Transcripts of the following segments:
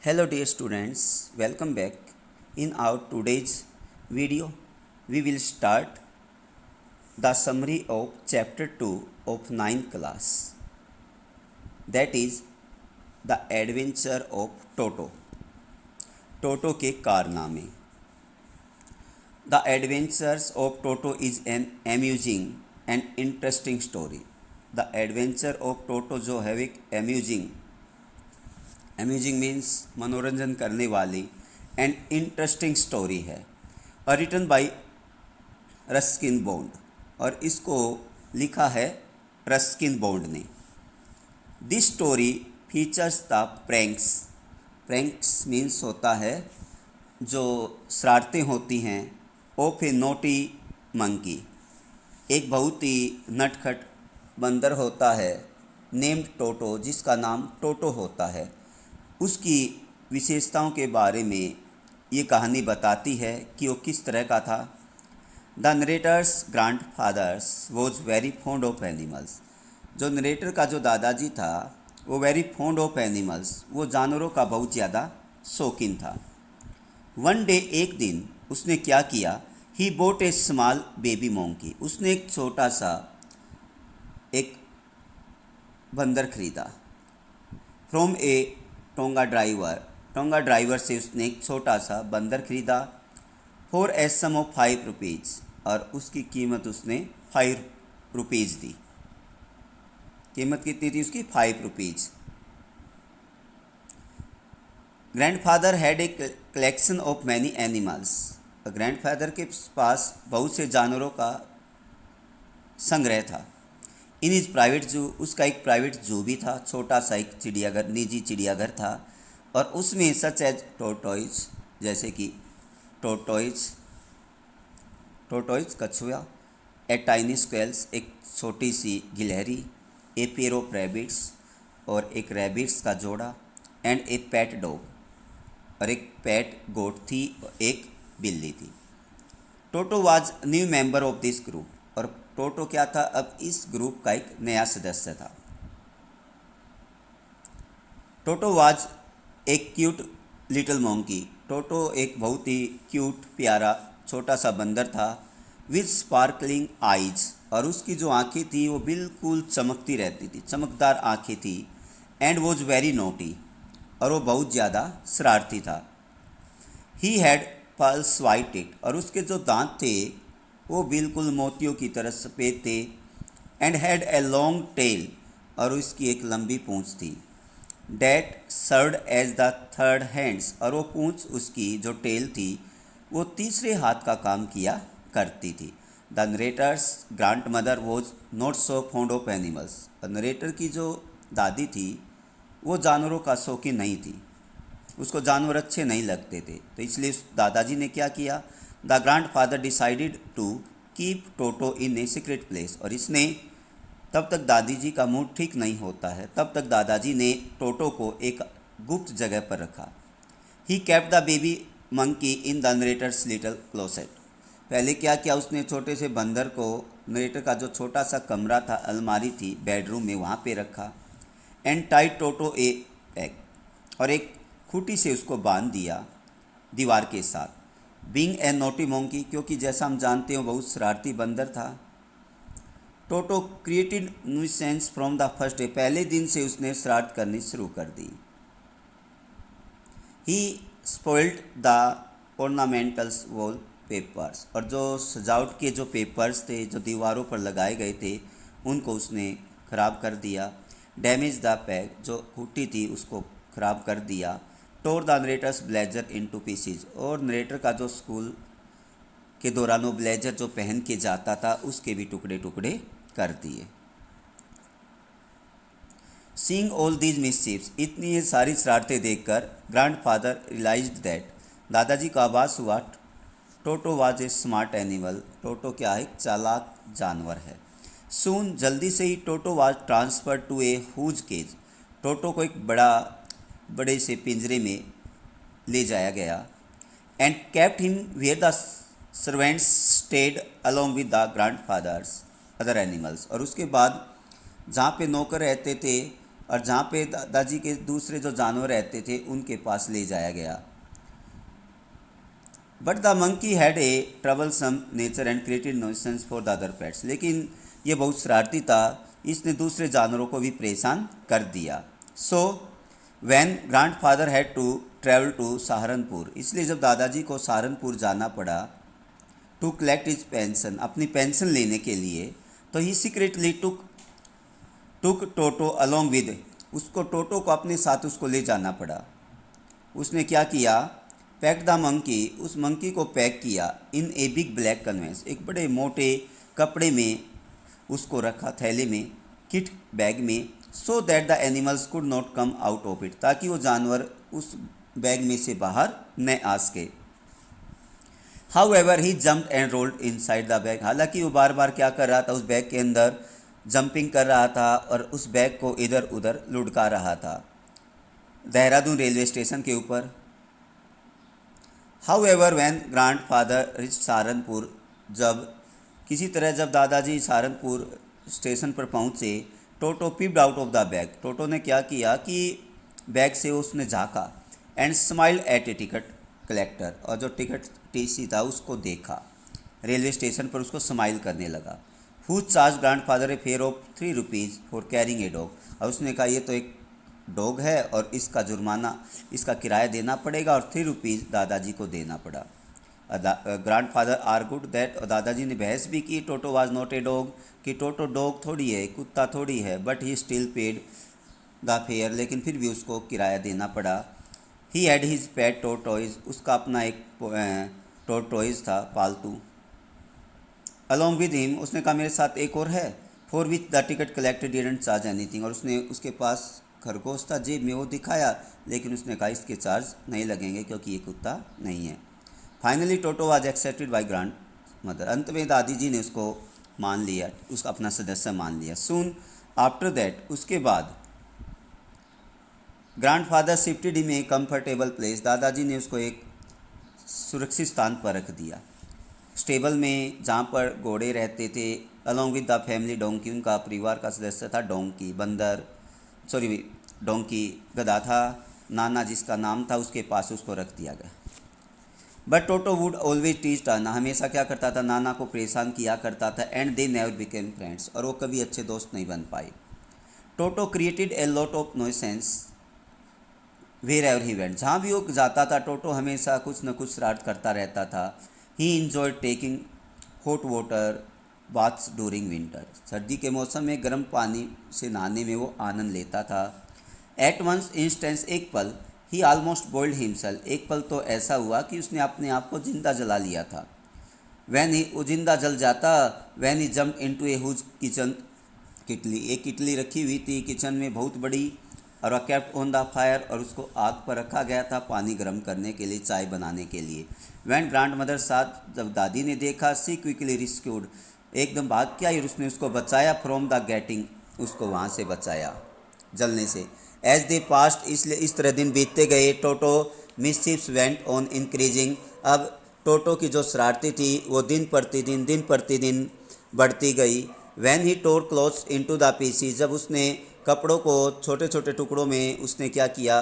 Hello dear students, welcome back. In our today's video, we will start the summary of chapter 2 of 9th class. That is the adventure of Toto. Toto के कारनामे. The adventures of Toto is an amusing and interesting story. The adventure of Toto जो है एक amusing means मनोरंजन करने वाली and interesting story है और रिटन बाय रस्किन बॉन्ड और इसको लिखा है रस्किन बॉन्ड ने। This story features the pranks means होता है जो शरारतें होती हैं ऑफ ए नोटी मंकी। एक बहुत ही नटखट बंदर होता है नेम्ड टोटो जिसका नाम टोटो होता है। उसकी विशेषताओं के बारे में ये कहानी बताती है कि वो किस तरह का था। The narrator's grandfathers was very fond of animals. जो नरेटर का जो दादाजी था वो वेरी फॉन्ड ऑफ एनिमल्स, वो जानवरों का बहुत ज़्यादा शौकीन था। वन डे एक दिन उसने क्या किया, ही बोट ए स्मॉल बेबी मोंकी। उसने एक छोटा सा एक बंदर खरीदा फ्रॉम ए टोंगा ड्राइवर से उसने एक छोटा सा बंदर खरीदा for a sum of 5 rupees और उसकी कीमत उसने 5 रुपीज़ दी। कीमत कितनी थी उसकी? 5 rupees. Grandfather had a collection of many animals. Grandfather के पास बहुत से जानवरों का संग्रह था। इन इज प्राइवेट जू, उसका एक प्राइवेट जू भी था, छोटा सा एक चिड़ियाघर, निजी चिड़ियाघर था और उसमें सच एज टोटॉइज जैसे कि टोटॉइज कछुआ, ए टाइनी स्क्वेल्स एक छोटी सी गिलहरी, ए पेयर ऑफ रैबिट्स और एक रैबिट्स का जोड़ा एंड ए पेट डॉग और एक पेट गोट थी और एक बिल्ली थी। टोटो was new member of this group और टोटो क्या था, अब इस ग्रुप का एक नया सदस्य था। टोटो वाज एक क्यूट लिटिल मोंकी। टोटो एक बहुत ही क्यूट प्यारा छोटा सा बंदर था विथ स्पार्कलिंग आइज और उसकी जो आंखें थी वो बिल्कुल चमकती रहती थी, चमकदार आंखें थी। एंड वॉज वेरी नोटी और वो बहुत ज़्यादा शरारती था। He had pulse white tit और उसके जो दांत थे वो बिल्कुल मोतियों की तरह सफ़ेद थे। And had a long tail और उसकी एक लंबी पूँछ थी। That served as the third hands और वो पूँछ उसकी जो टेल थी वो तीसरे हाथ का काम किया करती थी। The narrator's grand mother was not so fond of animals. Narrator की जो दादी थी वो जानवरों का शौकीन नहीं थी, उसको जानवर अच्छे नहीं लगते थे, तो इसलिए दादाजी ने क्या किया, the grandfather decided to keep Toto in a secret place. और इसने तब तक दादी जी का मूड ठीक नहीं होता है, तब तक दादाजी ने टोटो को एक गुप्त जगह पर रखा। He kept the baby monkey in the narrator's little closet. पहले क्या किया उसने, छोटे से बंदर को नरेटर का जो छोटा सा कमरा था, अलमारी थी बेडरूम में, वहाँ पे रखा। And tied Toto a peg और एक खूंटी से उसको बांध दिया दीवार के साथ। बीइंग ए नोटी मोंकी, क्योंकि जैसा हम जानते हो बहुत शरारती बंदर था। Toto created nuisance from the first day, पहले दिन से उसने शरारत करनी शुरू कर दी। He spoiled the ornamentals wall papers और जो सजावट के जो पेपर्स थे जो दीवारों पर लगाए गए थे उनको उसने ख़राब कर दिया। डैमेज द पैक, जो खूंटी थी उसको ख़राब कर दिया। Tore the narrator's blazer into pieces और नरेटर का जो स्कूल के दौरान वो ब्लेजर जो पहन के जाता था उसके भी टुकड़े टुकड़े कर दिए। सीइंग ऑल दीज मिसचीफ्स, इतनी ये सारी शरारतें देखकर ग्रैंडफादर रियलाइज्ड दैट, दादाजी को आभास हुआ, Toto was a smart animal, Toto क्या है, एक चालाक जानवर है। सून, जल्दी से ही, Toto was transfer to a huge cage, Toto को एक बड़े से पिंजरे में ले जाया गया। And kept him where the servants stayed along with the grandfather's other animals, और उसके बाद जहाँ पे नौकर रहते थे और जहाँ पे दादाजी के दूसरे जो जानवर रहते थे उनके पास ले जाया गया। But the monkey had a troublesome nature and created nuisance for the other pets. लेकिन ये बहुत शरारती था, इसने दूसरे जानवरों को भी परेशान कर दिया। So when grandfather had to travel to Saharanpur, इसलिए जब दादाजी को सहारनपुर जाना पड़ा टू कलेक्ट हिज पेंशन, अपनी पेंशन लेने के लिए, तो he secretly took Toto along with, उसको टोटो को अपने साथ उसको ले जाना पड़ा। उसने क्या किया, पैक द मंकी, उस मंकी को पैक किया इन ए बिग ब्लैक कन्वेंस, एक बड़े मोटे कपड़े में उसको रखा, थैले में, किट बैग में, so that the animals could not come out of it, ताकि वो जानवर उस बैग में से बाहर न आ सके। However he jumped and rolled inside the bag, हालांकि वो बार बार क्या कर रहा था, उस बैग के अंदर जंपिंग कर रहा था और उस बैग को इधर उधर लुढ़का रहा था देहरादून रेलवे स्टेशन के ऊपर। However when grandfather rich Saharanpur, जब किसी तरह जब दादाजी सहारनपुर स्टेशन पर पहुँचे, टोटो पिप्ड आउट ऑफ द बैग, टोटो ने क्या किया कि बैग से उसने झाँका, and smiled at A ticket collector, और जो टिकट टीसी था उसको देखा, रेलवे स्टेशन पर उसको स्माइल करने लगा। Who charge grandfather a fair of 3 rupees for carrying a dog, और उसने कहा ये तो एक डॉग है और इसका जुर्माना, इसका किराया देना पड़ेगा, और 3 रुपीज़ दादाजी को देना पड़ा। ग्रैंडफादर आर्गुड दैट, और दादाजी ने बहस भी की, टोटो वाज नॉट ए डॉग, कि टोटो डॉग थोड़ी है, कुत्ता थोड़ी है, but he still paid the fair, लेकिन फिर भी उसको किराया देना पड़ा। He had his pet tortoise, उसका अपना एक टोटॉइज था पालतू। अलॉन्ग विद हिम, उसने कहा मेरे साथ एक और है, for which the ticket collected didn't charge anything, और उसने उसके पास खरगोश था जेब में, वो दिखाया, लेकिन उसने कहा इसके चार्ज नहीं लगेंगे क्योंकि ये कुत्ता नहीं है। Finally toto was accepted by grand mother, अंत में दादी जी ने उसको मान लिया, उसका अपना सदस्य मान लिया। सून आफ्टर दैट, उसके बाद grandfather shifted him a comfortable place, दादाजी ने उसको एक सुरक्षित स्थान पर रख दिया, स्टेबल में, जहाँ पर घोड़े रहते थे। Along with the family donkey, उनका परिवार का सदस्य था डोंकी, डोंकी गधा था, नाना जिसका नाम था उसके पास उसको रख दिया गया। But toto would always teach नाना, हमेशा क्या करता था, नाना को परेशान किया करता था, and they never became friends, और वो कभी अच्छे दोस्त नहीं बन पाए। Toto created a lot of nuisance wherever he went, जहाँ भी वो जाता था टोटो हमेशा कुछ न कुछ शरारत करता रहता था। ही enjoyed taking hot water baths during winter, सर्दी के मौसम में गर्म पानी से नहाने में वो आनंद लेता था। एट वंस इंस्टेंस, एक पल, ही ऑलमोस्ट बॉइल्ड हिमसेल्फ, एक पल तो ऐसा हुआ कि उसने अपने आप को जिंदा जला लिया था। वैन ही, वो जिंदा जल जाता, when he jump into a huge kitchen kettle, एक किटली रखी हुई थी किचन में बहुत बड़ी, और वह केप्ट ऑन द फायर, और उसको आग पर रखा गया था पानी गर्म करने के लिए, चाय बनाने के लिए। वैन ग्रैंड मदर साथ, जब दादी ने देखा, सी क्विकली रिस्क्यूड, एकदम भाग के आई और उसने उसको बचाया, फ्रॉम द गेटिंग, उसको वहाँ से बचाया जलने से। एज दे पास्ट, इसलिए इस तरह दिन बीतते गए। टोटो मिसचिप्स वेंट ऑन इंक्रीजिंग, अब टोटो की जो शरारतें थी वो दिन प्रतिदिन बढ़ती गई। When he tore clothes into the pieces, जब उसने कपड़ों को छोटे छोटे टुकड़ों में उसने क्या किया,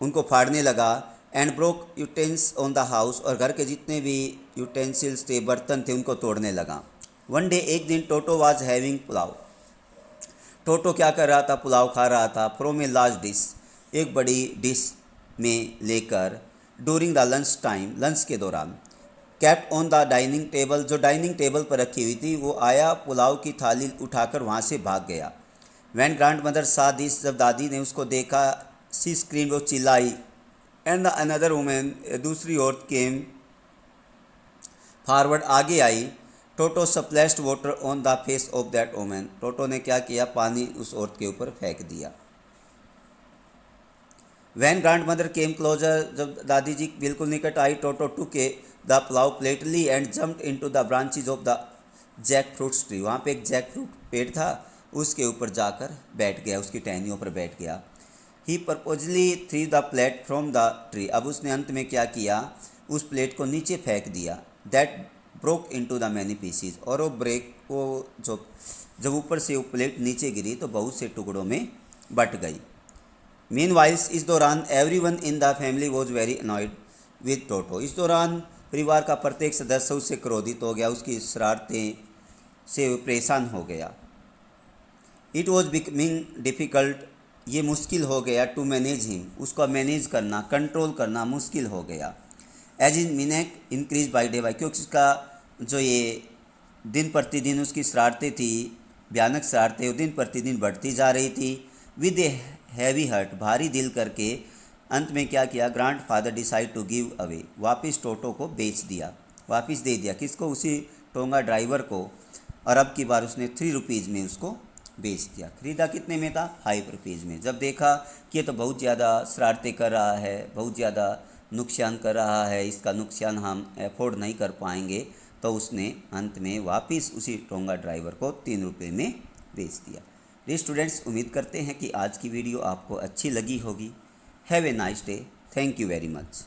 उनको फाड़ने लगा। And broke utensils on the house, और घर के जितने भी यूटेंसिल्स थे, बर्तन थे, उनको तोड़ने लगा। वन डे, एक दिन, टोटो वाज हैविंग पुलाव, टोटो क्या कर रहा था, पुलाव खा रहा था, फ्रॉम ए लार्ज डिश, एक बड़ी डिश में लेकर, during the lunch time, lunch के दौरान। Kept on the dining table, जो डाइनिंग टेबल पर रखी हुई थी, वो आया, पुलाव की थाली उठाकर वहाँ से भाग गया। वैन ग्रैंड मदर सा दिस, जब दादी ने उसको देखा, सी स्क्रीन, वो चिल्लाई। एंड द अनदर वुमेन, दूसरी औरत केम फॉरवर्ड, आगे आई। Toto splashed water on the face of that woman, Toto ने क्या किया, पानी उस औरत के ऊपर फेंक दिया। When grandmother came closer, जब दादी जी बिल्कुल निकट आई, Toto took the pulao plate and jumped into the branches of the jackfruit tree, वहाँ पे एक जैक फ्रूट पेड़ था, उसके ऊपर जाकर बैठ गया, उसकी टहनियों पर बैठ गया। He purposely threw the plate from the tree, अब उसने अंत में क्या किया, उस प्लेट को नीचे फेंक दिया। That broke into the many pieces, और वो ब्रेक वो जो जब ऊपर से वो प्लेट नीचे गिरी तो बहुत से टुकड़ों में बट गई। मीनवाइल्स इस दौरान everyone in the family was very annoyed with Toto. इस दौरान परिवार का प्रत्येक सदस्य उससे क्रोधित हो गया, उसकी शरारतें से परेशान हो गया। इट वॉज बिकमिंग डिफ़िकल्ट, ये मुश्किल हो गया, टू मैनेज हिम, उसको मैनेज करना, कंट्रोल करना मुश्किल हो गया। एज इन मिनेक इंक्रीज बाई डे बाई, क्योंकि उसका जो ये दिन प्रतिदिन उसकी शरारतें थी, भयानक शरारतें, वो दिन प्रतिदिन बढ़ती जा रही थी। विद ए हैवी हर्ट, भारी दिल करके अंत में क्या किया, grandfather decide to give away, वापस टोटो को बेच दिया, वापस दे दिया। किसको? उसी टोंगा ड्राइवर को। और अब की बार उसने 3 रुपीज़ में उसको बेच दिया। खरीदा कितने में था? 5 रुपीज़ में। जब देखा कि ये तो बहुत ज़्यादा शरारतें कर रहा है, बहुत ज़्यादा नुकसान कर रहा है, इसका नुकसान हम अफोर्ड नहीं कर पाएंगे, तो उसने अंत में वापस उसी टोंगा ड्राइवर को 3 रुपये में बेच दिया। ये स्टूडेंट्स, उम्मीद करते हैं कि आज की वीडियो आपको अच्छी लगी होगी। Have a nice day. Thank you very much.